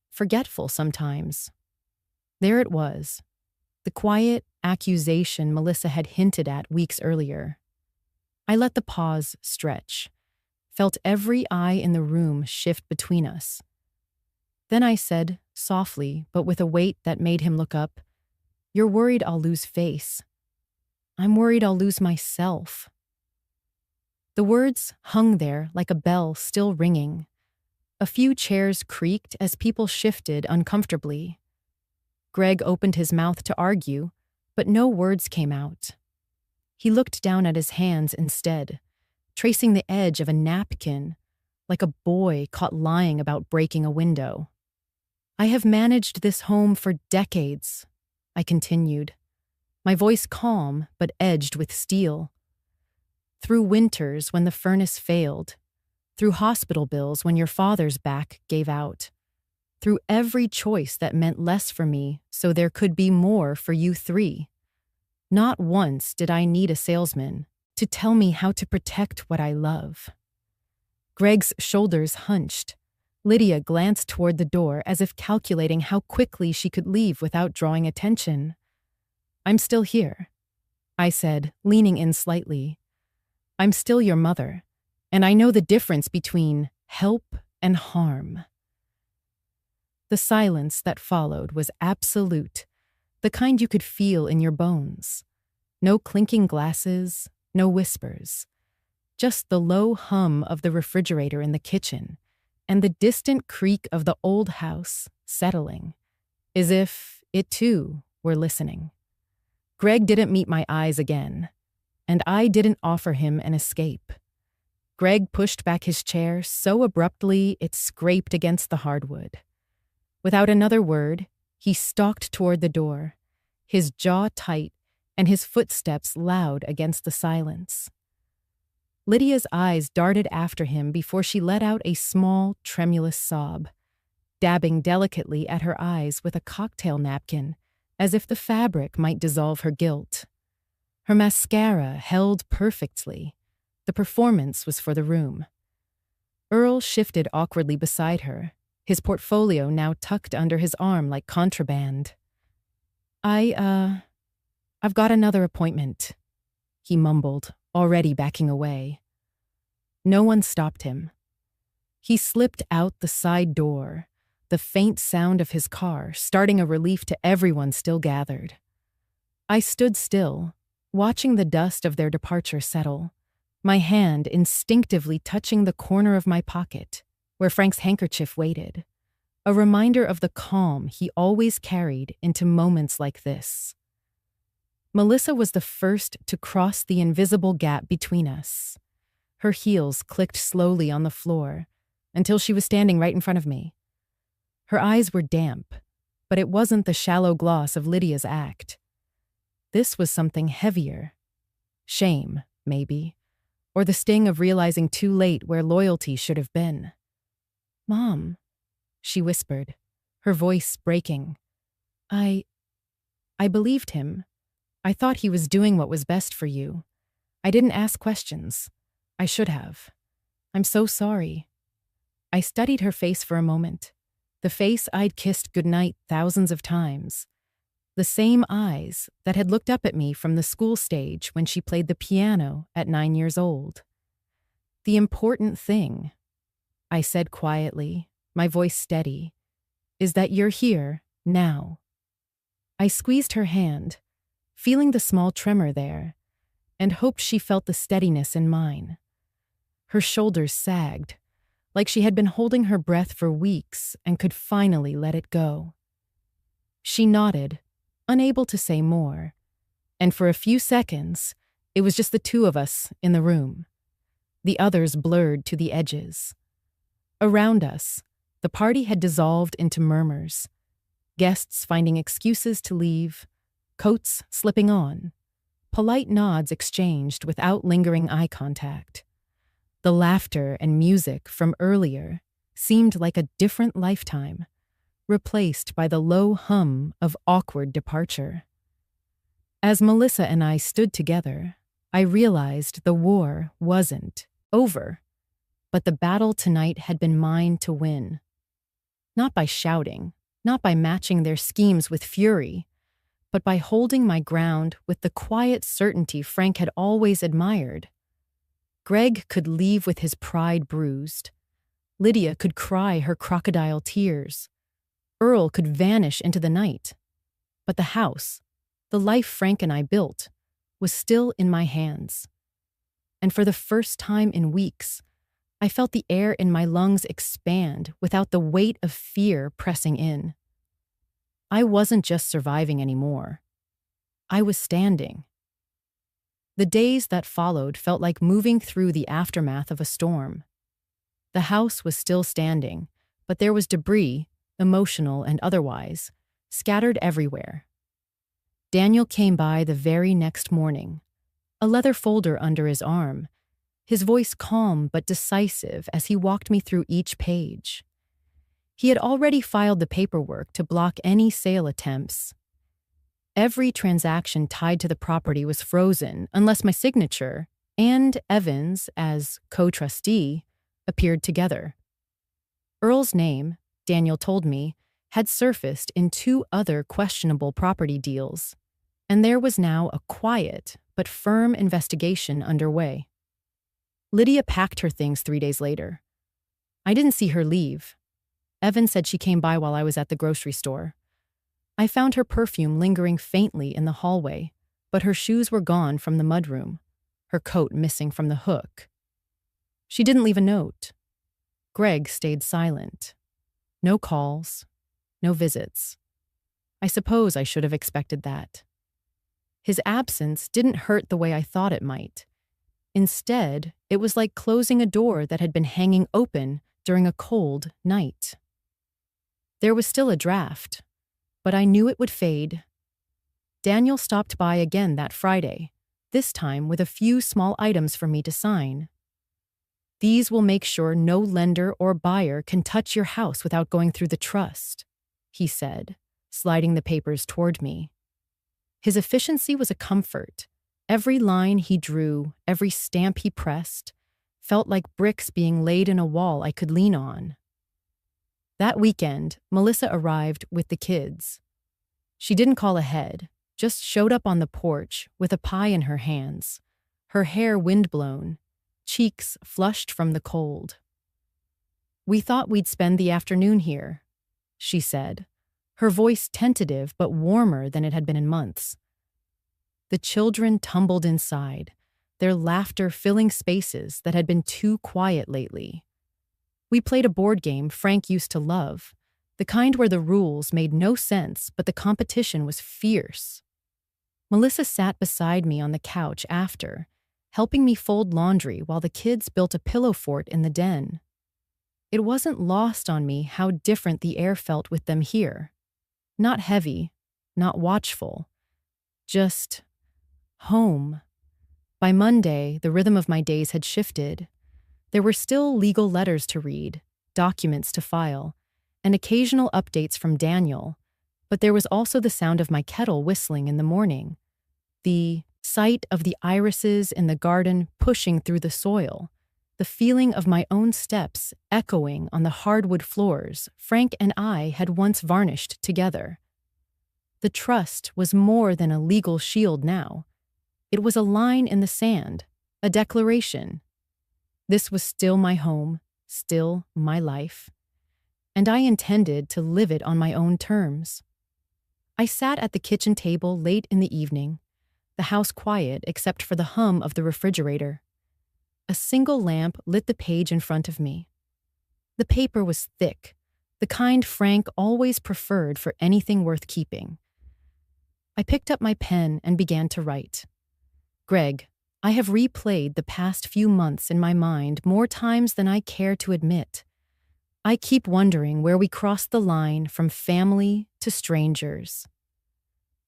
forgetful sometimes. There it was, the quiet accusation Melissa had hinted at weeks earlier. I let the pause stretch, felt every eye in the room shift between us. Then I said, softly, but with a weight that made him look up, "You're worried I'll lose face. I'm worried I'll lose myself." The words hung there like a bell still ringing. A few chairs creaked as people shifted uncomfortably. Greg opened his mouth to argue, but no words came out. He looked down at his hands instead, tracing the edge of a napkin, like a boy caught lying about breaking a window. I have managed this home for decades, I continued, my voice calm but edged with steel. Through winters when the furnace failed, through hospital bills when your father's back gave out, through every choice that meant less for me so there could be more for you three. Not once did I need a salesman to tell me how to protect what I love. Greg's shoulders hunched. Lydia glanced toward the door as if calculating how quickly she could leave without drawing attention. I'm still here, I said, leaning in slightly. I'm still your mother, and I know the difference between help and harm. The silence that followed was absolute, the kind you could feel in your bones. No clinking glasses, no whispers. Just the low hum of the refrigerator in the kitchen and the distant creak of the old house settling, as if it too were listening. Greg didn't meet my eyes again, and I didn't offer him an escape. Greg pushed back his chair so abruptly it scraped against the hardwood. Without another word, he stalked toward the door, his jaw tight and his footsteps loud against the silence. Lydia's eyes darted after him before she let out a small, tremulous sob, dabbing delicately at her eyes with a cocktail napkin, as if the fabric might dissolve her guilt. Her mascara held perfectly. The performance was for the room. Earl shifted awkwardly beside her, his portfolio now tucked under his arm like contraband. I've got another appointment, he mumbled, already backing away. No one stopped him. He slipped out the side door, the faint sound of his car starting a relief to everyone still gathered. I stood still, watching the dust of their departure settle, my hand instinctively touching the corner of my pocket, where Frank's handkerchief waited. a reminder of the calm he always carried into moments like this. Melissa was the first to cross the invisible gap between us. Her heels clicked slowly on the floor until she was standing right in front of me. Her eyes were damp, but it wasn't the shallow gloss of Lydia's act. This was something heavier. Shame, maybe, or the sting of realizing too late where loyalty should have been. "Mom," she whispered, her voice breaking. I believed him. I thought he was doing what was best for you. I didn't ask questions. I should have. I'm so sorry." I studied her face for a moment, the face I'd kissed goodnight thousands of times. The same eyes that had looked up at me from the school stage when she played the piano at 9 years old. "The important thing," I said quietly, my voice steady, "is that you're here, now." I squeezed her hand, feeling the small tremor there, and hoped she felt the steadiness in mine. Her shoulders sagged, like she had been holding her breath for weeks and could finally let it go. She nodded, unable to say more, and for a few seconds, it was just the two of us in the room. The others blurred to the edges. Around us, the party had dissolved into murmurs, guests finding excuses to leave, coats slipping on, polite nods exchanged without lingering eye contact. The laughter and music from earlier seemed like a different lifetime, replaced by the low hum of awkward departure. As Melissa and I stood together, I realized the war wasn't over, but the battle tonight had been mine to win. Not by shouting, not by matching their schemes with fury, but by holding my ground with the quiet certainty Frank had always admired. Greg could leave with his pride bruised. Lydia could cry her crocodile tears. Earl could vanish into the night. But the house, the life Frank and I built, was still in my hands. And for the first time in weeks, I felt the air in my lungs expand without the weight of fear pressing in. I wasn't just surviving anymore. I was standing. The days that followed felt like moving through the aftermath of a storm. The house was still standing, but there was debris, emotional and otherwise, scattered everywhere. Daniel came by the very next morning, a leather folder under his arm, his voice calm but decisive as he walked me through each page. He had already filed the paperwork to block any sale attempts. Every transaction tied to the property was frozen unless my signature and Evan's, as co-trustee, appeared together. Earl's name, Daniel told me, had surfaced in 2 other questionable property deals, and there was now a quiet but firm investigation underway. Lydia packed her things 3 days later. I didn't see her leave. Evan said she came by while I was at the grocery store. I found her perfume lingering faintly in the hallway, but her shoes were gone from the mudroom, her coat missing from the hook. She didn't leave a note. Greg stayed silent. No calls, no visits. I suppose I should have expected that. His absence didn't hurt the way I thought it might. Instead, it was like closing a door that had been hanging open during a cold night. There was still a draft, but I knew it would fade. Daniel stopped by again that Friday, this time with a few small items for me to sign. "These will make sure no lender or buyer can touch your house without going through the trust," he said, sliding the papers toward me. His efficiency was a comfort. Every line he drew, every stamp he pressed, felt like bricks being laid in a wall I could lean on. That weekend, Melissa arrived with the kids. She didn't call ahead, just showed up on the porch with a pie in her hands, her hair windblown, cheeks flushed from the cold. "We thought we'd spend the afternoon here," she said, her voice tentative but warmer than it had been in months. The children tumbled inside, their laughter filling spaces that had been too quiet lately. We played a board game Frank used to love, The kind where the rules made no sense, but the competition was fierce. Melissa sat beside me on the couch after, helping me fold laundry while the kids built a pillow fort in the den. It wasn't lost on me how different the air felt with them here. Not heavy, not watchful, just home. By Monday, the rhythm of my days had shifted. There were still legal letters to read, documents to file, and occasional updates from Daniel, but there was also the sound of my kettle whistling in the morning, the sight of the irises in the garden pushing through the soil, the feeling of my own steps echoing on the hardwood floors Frank and I had once varnished together. The trust was more than a legal shield now. It was a line in the sand, a declaration. This was still my home, still my life, and I intended to live it on my own terms. I sat at the kitchen table late in the evening, the house quiet except for the hum of the refrigerator. A single lamp lit the page in front of me. The paper was thick, the kind Frank always preferred for anything worth keeping. I picked up my pen and began to write. Greg, I have replayed the past few months in my mind more times than I care to admit. I keep wondering where we crossed the line from family to strangers.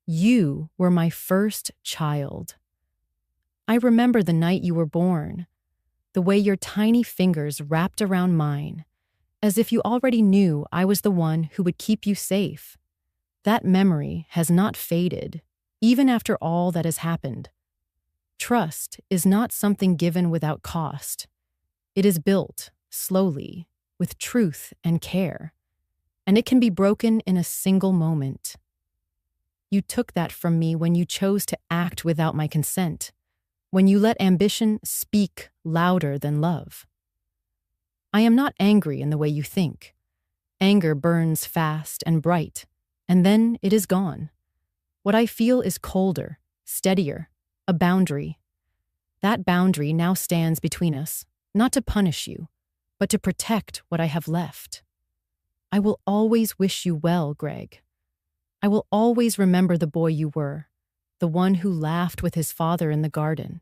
You were my first child. I remember the night you were born, the way your tiny fingers wrapped around mine, as if you already knew I was the one who would keep you safe. That memory has not faded, even after all that has happened. Trust is not something given without cost. It is built, slowly, with truth and care, and it can be broken in a single moment. You took that from me when you chose to act without my consent, when you let ambition speak louder than love. I am not angry in the way you think. Anger burns fast and bright, and then it is gone. What I feel is colder, steadier, a boundary. That boundary now stands between us, not to punish you, but to protect what I have left. I will always wish you well, Greg. I will always remember the boy you were, the one who laughed with his father in the garden,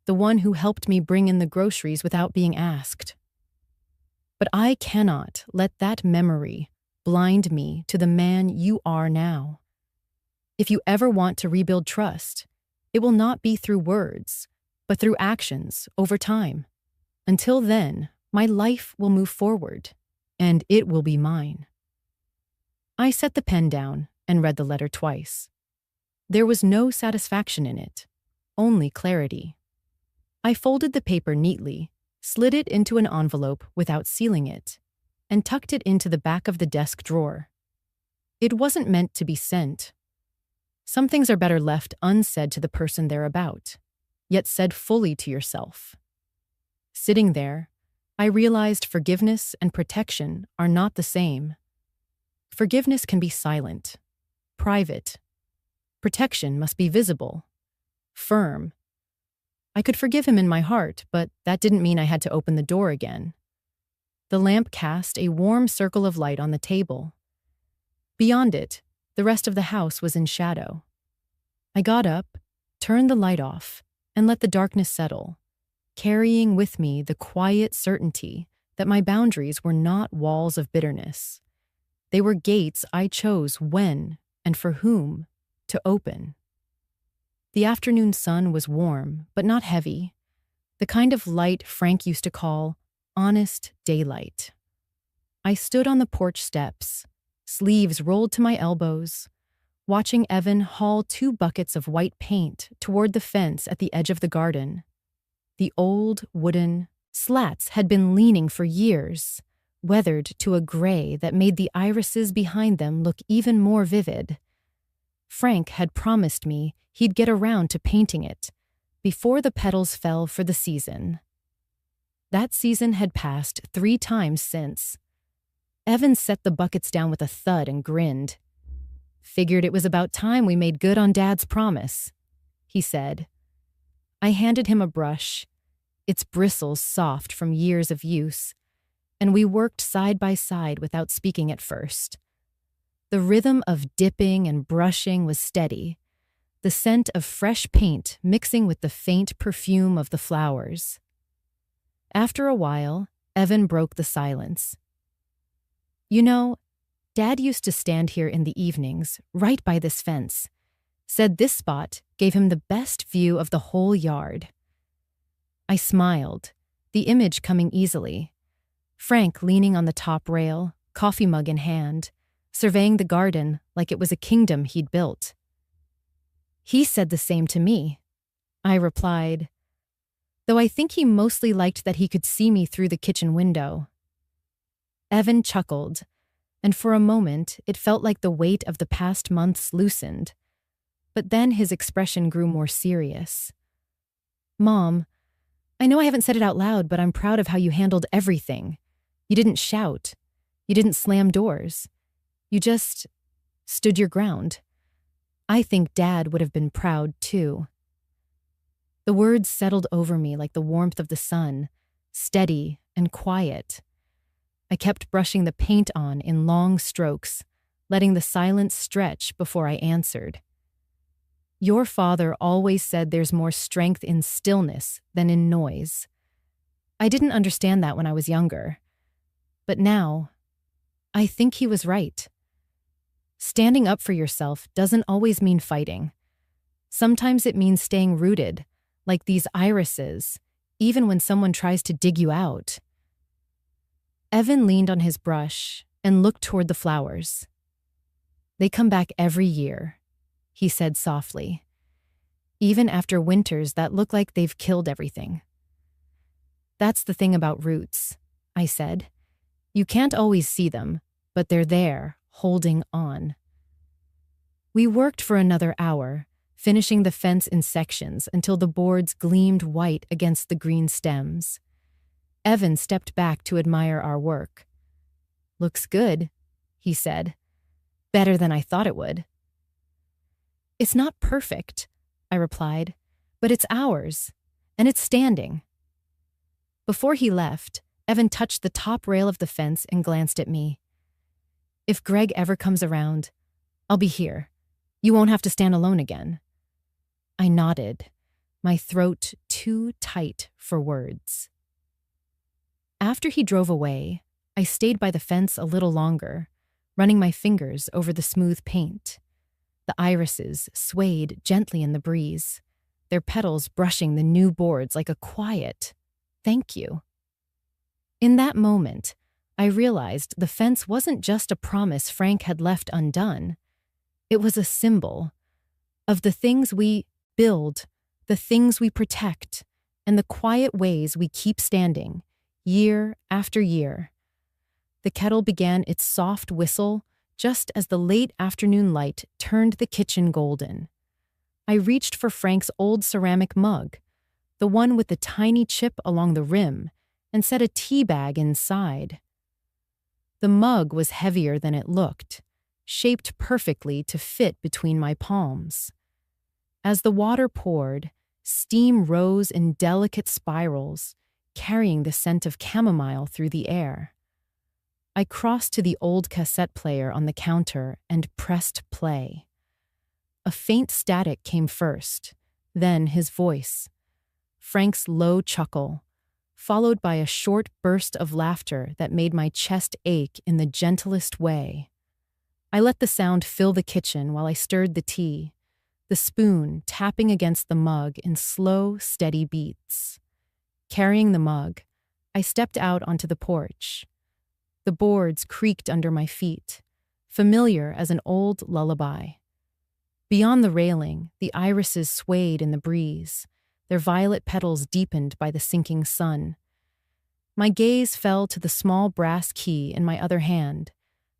the one who helped me bring in the groceries without being asked. But I cannot let that memory blind me to the man you are now. If you ever want to rebuild trust, it will not be through words, but through actions over time. Until then, my life will move forward, and it will be mine. I set the pen down and read the letter twice. There was no satisfaction in it, only clarity. I folded the paper neatly, slid it into an envelope without sealing it, and tucked it into the back of the desk drawer. It wasn't meant to be sent. Some things are better left unsaid to the person they're about, yet said fully to yourself. Sitting there, I realized forgiveness and protection are not the same. Forgiveness can be silent, private. Protection must be visible, firm. I could forgive him in my heart, but that didn't mean I had to open the door again. The lamp cast a warm circle of light on the table. Beyond it, the rest of the house was in shadow. I got up, turned the light off, and let the darkness settle, carrying with me the quiet certainty that my boundaries were not walls of bitterness. They were gates I chose when and for whom to open. The afternoon sun was warm, but not heavy, the kind of light Frank used to call honest daylight. I stood on the porch steps, sleeves rolled to my elbows, watching Evan haul 2 buckets of white paint toward the fence at the edge of the garden. The old wooden slats had been leaning for years, weathered to a gray that made the irises behind them look even more vivid. Frank had promised me he'd get around to painting it before the petals fell for the season. That season had passed 3 times since. Evan set the buckets down with a thud and grinned. "Figured it was about time we made good on Dad's promise," he said. I handed him a brush, its bristles soft from years of use, and we worked side by side without speaking at first. The rhythm of dipping and brushing was steady, the scent of fresh paint mixing with the faint perfume of the flowers. After a while, Evan broke the silence. "You know, Dad used to stand here in the evenings, right by this fence. Said this spot gave him the best view of the whole yard." I smiled, the image coming easily. Frank leaning on the top rail, coffee mug in hand, surveying the garden like it was a kingdom he'd built. "He said the same to me," I replied, though I think he mostly liked that he could see me through the kitchen window. Evan chuckled, and for a moment it felt like the weight of the past months loosened. But then his expression grew more serious. "Mom, I know I haven't said it out loud, but I'm proud of how you handled everything. You didn't shout. You didn't slam doors. You just stood your ground. I think Dad would have been proud, too." The words settled over me like the warmth of the sun, steady and quiet. I kept brushing the paint on in long strokes, letting the silence stretch before I answered. "Your father always said there's more strength in stillness than in noise. I didn't understand that when I was younger. But now, I think he was right. Standing up for yourself doesn't always mean fighting. Sometimes it means staying rooted, like these irises, even when someone tries to dig you out." Evan leaned on his brush and looked toward the flowers. "They come back every year," he said softly, "even after winters that look like they've killed everything." "That's the thing about roots," I said. "You can't always see them, but they're there, holding on." We worked for another hour, finishing the fence in sections until the boards gleamed white against the green stems. Evan stepped back to admire our work. "Looks good," he said. "Better than I thought it would." "It's not perfect," I replied, "but it's ours, and it's standing." Before he left, Evan touched the top rail of the fence and glanced at me. "If Greg ever comes around, I'll be here. You won't have to stand alone again." I nodded, my throat too tight for words. After he drove away, I stayed by the fence a little longer, running my fingers over the smooth paint. The irises swayed gently in the breeze, their petals brushing the new boards like a quiet "thank you." In that moment, I realized the fence wasn't just a promise Frank had left undone. It was a symbol of the things we build, the things we protect, and the quiet ways we keep standing, year after year. The kettle began its soft whistle just as the late afternoon light turned the kitchen golden. I reached for Frank's old ceramic mug, the one with the tiny chip along the rim, and set a tea bag inside. The mug was heavier than it looked, shaped perfectly to fit between my palms. As the water poured, steam rose in delicate spirals, carrying the scent of chamomile through the air. I crossed to the old cassette player on the counter and pressed play. A faint static came first, then his voice. Frank's low chuckle, followed by a short burst of laughter that made my chest ache in the gentlest way. I let the sound fill the kitchen while I stirred the tea, the spoon tapping against the mug in slow, steady beats. Carrying the mug, I stepped out onto the porch. The boards creaked under my feet, familiar as an old lullaby. Beyond the railing, the irises swayed in the breeze, their violet petals deepened by the sinking sun. My gaze fell to the small brass key in my other hand,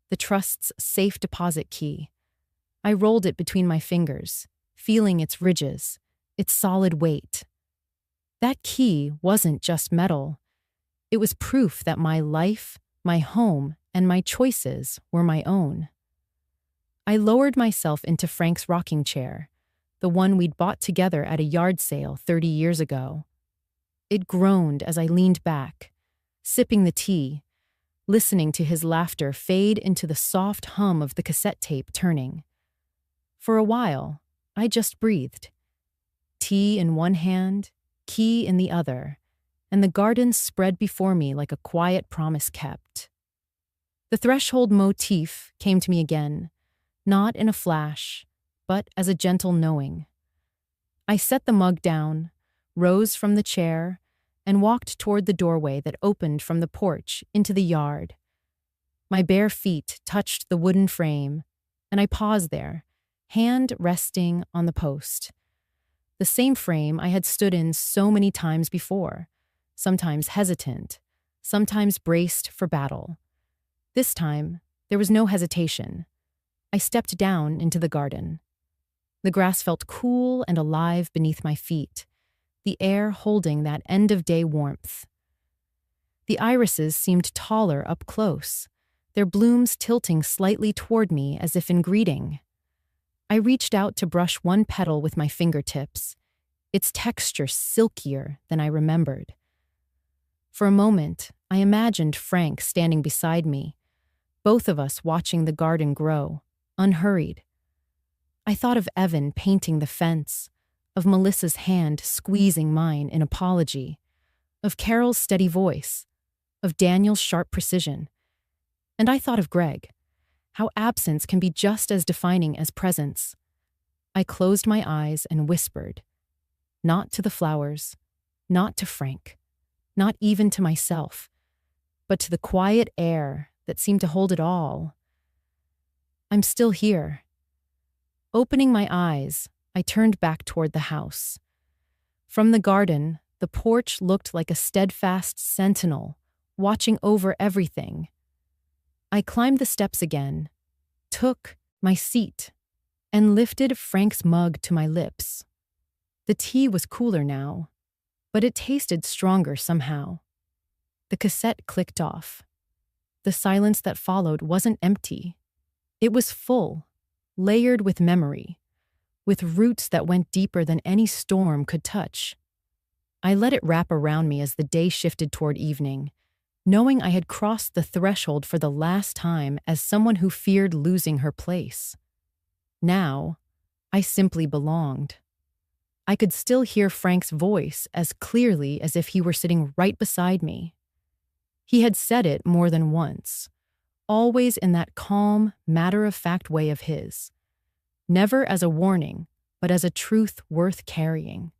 the trust's safe deposit key. I rolled it between my fingers, feeling its ridges, its solid weight. That key wasn't just metal. It was proof that my life, my home, and my choices were my own. I lowered myself into Frank's rocking chair, the one we'd bought together at a yard sale 30 years ago. It groaned as I leaned back, sipping the tea, listening to his laughter fade into the soft hum of the cassette tape turning. For a while, I just breathed. Tea in one hand, key in the other, and the garden spread before me like a quiet promise kept. The threshold motif came to me again, not in a flash, but as a gentle knowing. I set the mug down, rose from the chair, and walked toward the doorway that opened from the porch into the yard. My bare feet touched the wooden frame, and I paused there, hand resting on the post. The same frame I had stood in so many times before, sometimes hesitant, sometimes braced for battle. This time, there was no hesitation. I stepped down into the garden. The grass felt cool and alive beneath my feet, the air holding that end-of-day warmth. The irises seemed taller up close, their blooms tilting slightly toward me as if in greeting. I reached out to brush one petal with my fingertips, its texture silkier than I remembered. For a moment, I imagined Frank standing beside me, both of us watching the garden grow, unhurried. I thought of Evan painting the fence, of Melissa's hand squeezing mine in apology, of Carol's steady voice, of Daniel's sharp precision. And I thought of Greg, how absence can be just as defining as presence. I closed my eyes and whispered, not to the flowers, not to Frank, not even to myself, but to the quiet air that seemed to hold it all. I'm still here. Opening my eyes, I turned back toward the house. From the garden, the porch looked like a steadfast sentinel, watching over everything. I climbed the steps again, took my seat, and lifted Frank's mug to my lips. The tea was cooler now, but it tasted stronger somehow. The cassette clicked off. The silence that followed wasn't empty. It was full, layered with memory, with roots that went deeper than any storm could touch. I let it wrap around me as the day shifted toward evening, knowing I had crossed the threshold for the last time as someone who feared losing her place. Now, I simply belonged. I could still hear Frank's voice as clearly as if he were sitting right beside me. He had said it more than once, always in that calm, matter-of-fact way of his. Never as a warning, but as a truth worth carrying.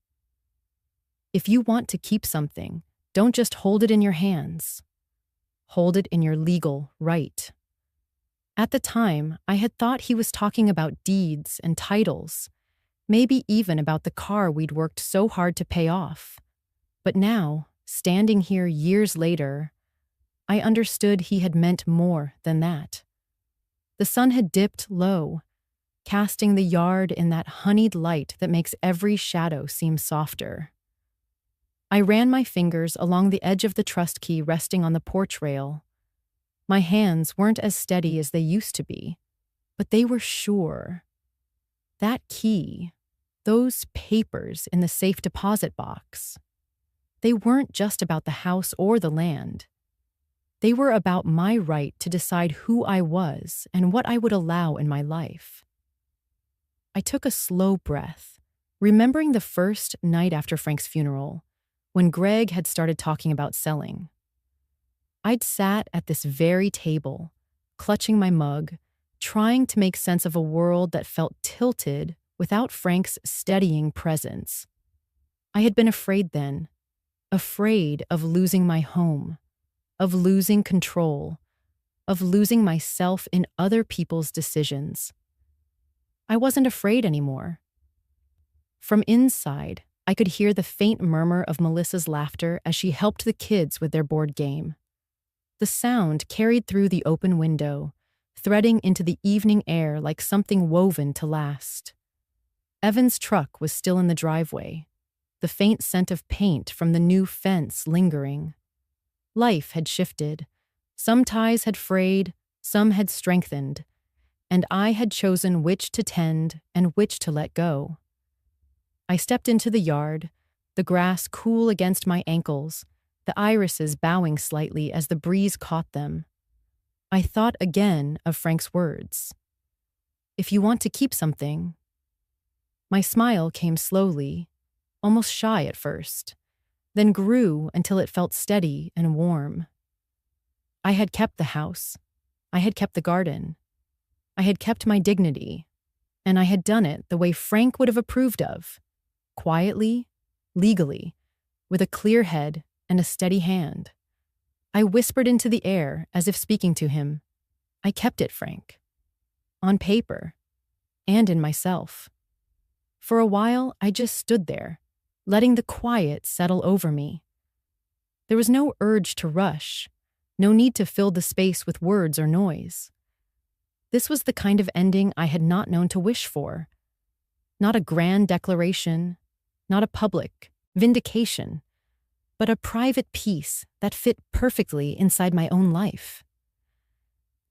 If you want to keep something, don't just hold it in your hands. Hold it in your legal right. At the time, I had thought he was talking about deeds and titles, maybe even about the car we'd worked so hard to pay off. But now, standing here years later, I understood he had meant more than that. The sun had dipped low, casting the yard in that honeyed light that makes every shadow seem softer. I ran my fingers along the edge of the trust key resting on the porch rail. My hands weren't as steady as they used to be, but they were sure. That key, those papers in the safe deposit box, they weren't just about the house or the land. They were about my right to decide who I was and what I would allow in my life. I took a slow breath, remembering the first night after Frank's funeral, when Greg had started talking about selling. I'd sat at this very table, clutching my mug, trying to make sense of a world that felt tilted without Frank's steadying presence. I had been afraid then, afraid of losing my home, of losing control, of losing myself in other people's decisions. I wasn't afraid anymore. From inside, I could hear the faint murmur of Melissa's laughter as she helped the kids with their board game. The sound carried through the open window, threading into the evening air like something woven to last. Evan's truck was still in the driveway, the faint scent of paint from the new fence lingering. Life had shifted. Some ties had frayed, some had strengthened, and I had chosen which to tend and which to let go. I stepped into the yard, the grass cool against my ankles, the irises bowing slightly as the breeze caught them. I thought again of Frank's words. If you want to keep something. My smile came slowly, almost shy at first, then grew until it felt steady and warm. I had kept the house. I had kept the garden. I had kept my dignity. And I had done it the way Frank would have approved of. Quietly, legally, with a clear head and a steady hand. I whispered into the air as if speaking to him. I kept it, Frank. On paper. And in myself. For a while, I just stood there, letting the quiet settle over me. There was no urge to rush, no need to fill the space with words or noise. This was the kind of ending I had not known to wish for. Not a grand declaration, not a public vindication, but a private peace that fit perfectly inside my own life.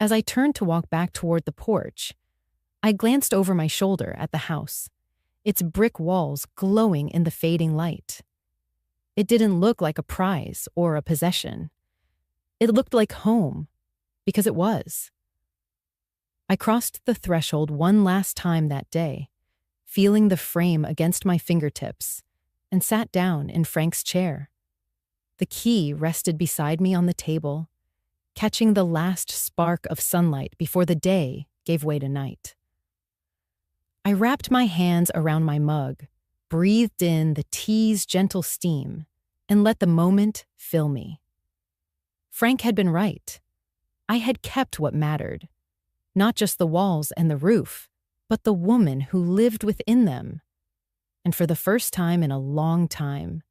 As I turned to walk back toward the porch, I glanced over my shoulder at the house, its brick walls glowing in the fading light. It didn't look like a prize or a possession. It looked like home, because it was. I crossed the threshold one last time that day, feeling the frame against my fingertips, and sat down in Frank's chair. The key rested beside me on the table, catching the last spark of sunlight before the day gave way to night. I wrapped my hands around my mug, breathed in the tea's gentle steam, and let the moment fill me. Frank had been right. I had kept what mattered. Not just the walls and the roof, but the woman who lived within them. And for the first time in a long time,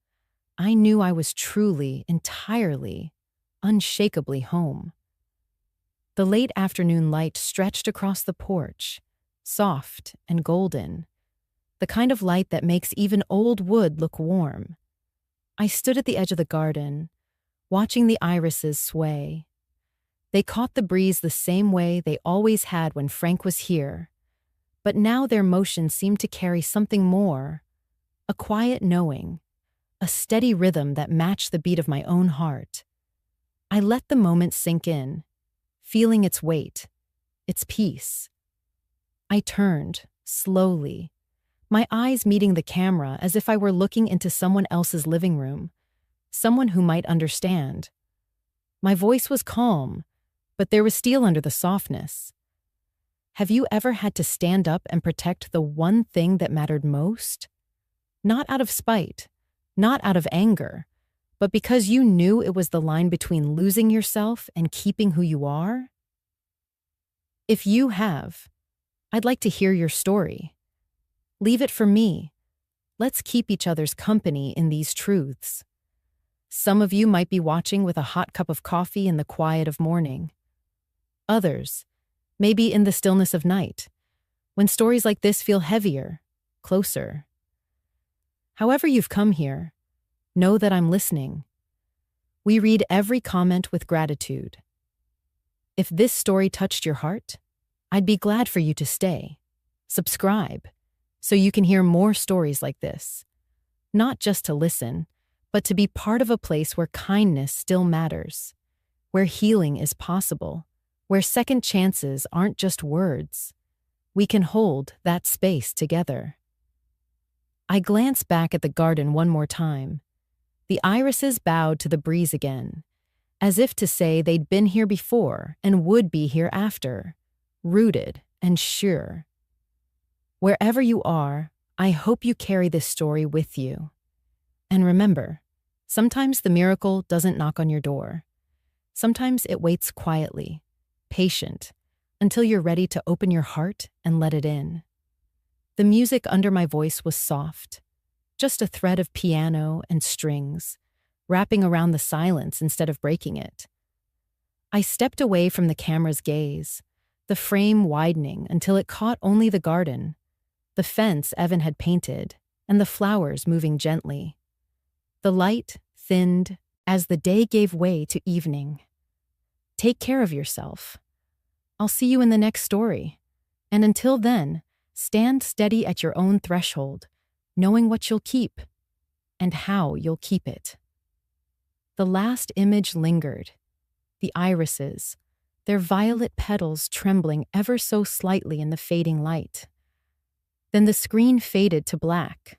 I knew I was truly, entirely, unshakably home. The late afternoon light stretched across the porch, soft and golden, the kind of light that makes even old wood look warm. I stood at the edge of the garden, watching the irises sway. They caught the breeze the same way they always had when Frank was here, but now their motion seemed to carry something more, a quiet knowing, a steady rhythm that matched the beat of my own heart. I let the moment sink in, feeling its weight, its peace. I turned, slowly, my eyes meeting the camera as if I were looking into someone else's living room, someone who might understand. My voice was calm, but there was steel under the softness. Have you ever had to stand up and protect the one thing that mattered most? Not out of spite, not out of anger, but because you knew it was the line between losing yourself and keeping who you are? If you have, I'd like to hear your story. Leave it for me. Let's keep each other's company in these truths. Some of you might be watching with a hot cup of coffee in the quiet of morning. Others, maybe in the stillness of night, when stories like this feel heavier, closer. However you've come here, know that I'm listening. We read every comment with gratitude. If this story touched your heart, I'd be glad for you to stay. Subscribe, so you can hear more stories like this. Not just to listen, but to be part of a place where kindness still matters, where healing is possible, where second chances aren't just words. We can hold that space together. I glanced back at the garden one more time. The irises bowed to the breeze again, as if to say they'd been here before and would be here after, rooted and sure. Wherever you are, I hope you carry this story with you. And remember, sometimes the miracle doesn't knock on your door. Sometimes it waits quietly, patient, until you're ready to open your heart and let it in. The music under my voice was soft, just a thread of piano and strings, wrapping around the silence instead of breaking it. I stepped away from the camera's gaze, the frame widening until it caught only the garden, the fence Evan had painted, and the flowers moving gently. The light thinned as the day gave way to evening. Take care of yourself. I'll see you in the next story. And until then, stand steady at your own threshold, knowing what you'll keep and how you'll keep it. The last image lingered. The irises, their violet petals trembling ever so slightly in the fading light. Then the screen faded to black,